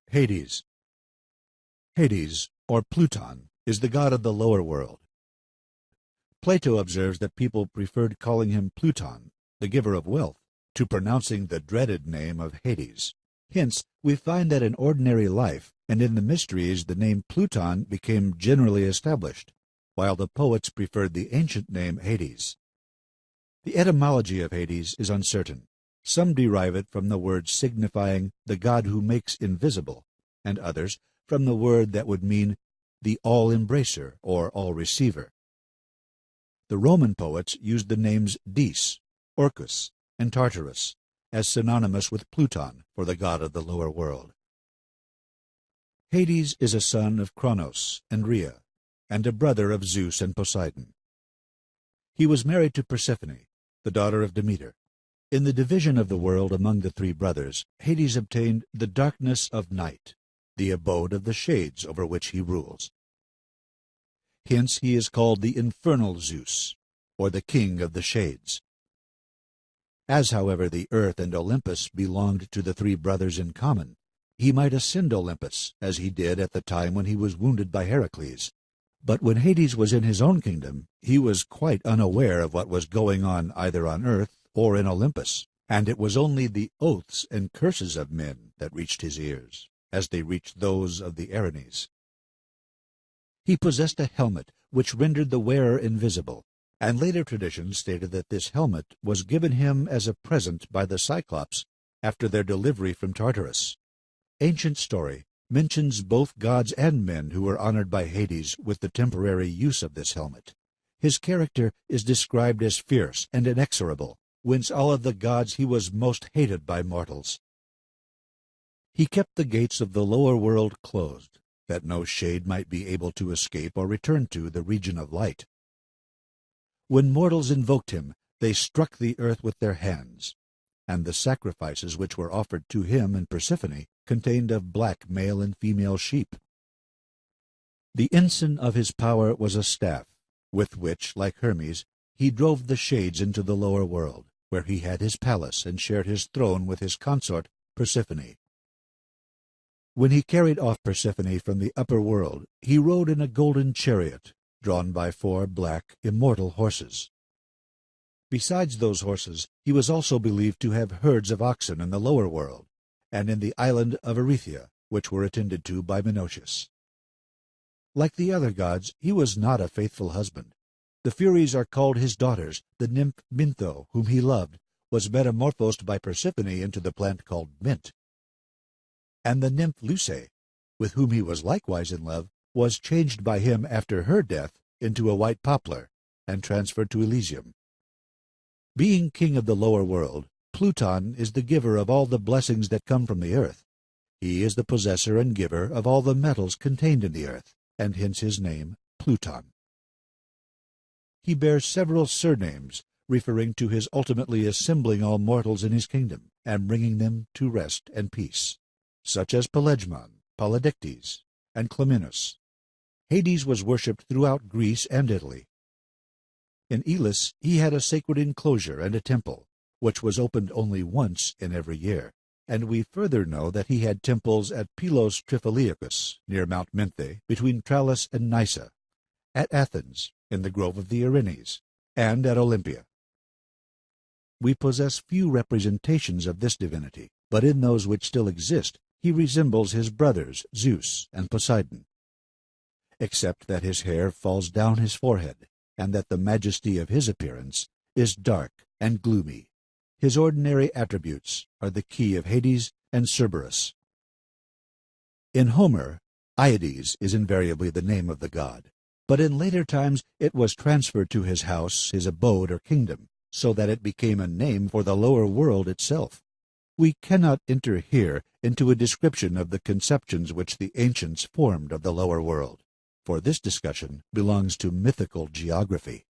Hades. Hades, or Pluton, is the god of the lower world. Plato observes that people preferred calling him Pluton, the giver of wealth, to pronouncing the dreaded name of Hades. Hence, we find that in ordinary life and in the mysteries the name Pluton became generally established, while the poets preferred the ancient name Hades. The etymology of Hades is uncertain. Some derive it from the word signifying the god who makes invisible, and others from the word that would mean the all-embracer or all-receiver. The Roman poets used the names Dis, Orcus, and Tartarus as synonymous with Pluton for the god of the lower world. Hades is a son of Kronos and Rhea, and a brother of Zeus and Poseidon. He was married to Persephone, the daughter of Demeter. In the division of the world among the three brothers, Hades obtained the darkness of night, the abode of the shades over which he rules. Hence he is called the infernal Zeus, or the king of the shades. As, however, the earth and Olympus belonged to the three brothers in common, he might ascend Olympus, as he did at the time when he was wounded by Heracles. But when Hades was in his own kingdom, he was quite unaware of what was going on either on earth or in Olympus, and it was only the oaths and curses of men that reached his ears, as they reached those of the Erinyes. He possessed a helmet which rendered the wearer invisible, and later tradition stated that this helmet was given him as a present by the Cyclops after their delivery from Tartarus. Ancient story mentions both gods and men who were honored by Hades with the temporary use of this helmet. His character is described as fierce and inexorable, whence all of the gods he was most hated by mortals. He kept the gates of the lower world closed, that no shade might be able to escape or return to the region of light. When mortals invoked him, they struck the earth with their hands, and the sacrifices which were offered to him and Persephone contained of black male and female sheep. The ensign of his power was a staff, with which, like Hermes, he drove the shades into the lower world, where he had his palace and shared his throne with his consort Persephone. When he carried off Persephone from the upper world, he rode in a golden chariot, drawn by 4 black, immortal horses. Besides those horses, he was also believed to have herds of oxen in the lower world, and in the island of Erythea, which were attended to by Menoetius. Like the other gods, he was not a faithful husband. The Furies are called his daughters. The nymph Mintho, whom he loved, was metamorphosed by Persephone into the plant called mint. And the nymph Luce, with whom he was likewise in love, was changed by him after her death into a white poplar, and transferred to Elysium. Being king of the lower world, Pluton is the giver of all the blessings that come from the earth. He is the possessor and giver of all the metals contained in the earth, and hence his name, Pluton. He bears several surnames, referring to his ultimately assembling all mortals in his kingdom, and bringing them to rest and peace, such as Pelegmon, Polydectes, and Cleminus. Hades was worshipped throughout Greece and Italy. In Elis he had a sacred enclosure and a temple, which was opened only once in every year, and we further know that he had temples at Pylos Triphyliacus, near Mount Menthe, between Tralles and Nysa, at Athens, in the grove of the Erinyes, and at Olympia. We possess few representations of this divinity, but in those which still exist he resembles his brothers Zeus and Poseidon, except that his hair falls down his forehead, and that the majesty of his appearance is dark and gloomy. His ordinary attributes are the key of Hades and Cerberus. In Homer, Aides is invariably the name of the god, but in later times it was transferred to his house, his abode or kingdom, so that it became a name for the lower world itself. We cannot enter here into a description of the conceptions which the ancients formed of the lower world, for this discussion belongs to mythical geography.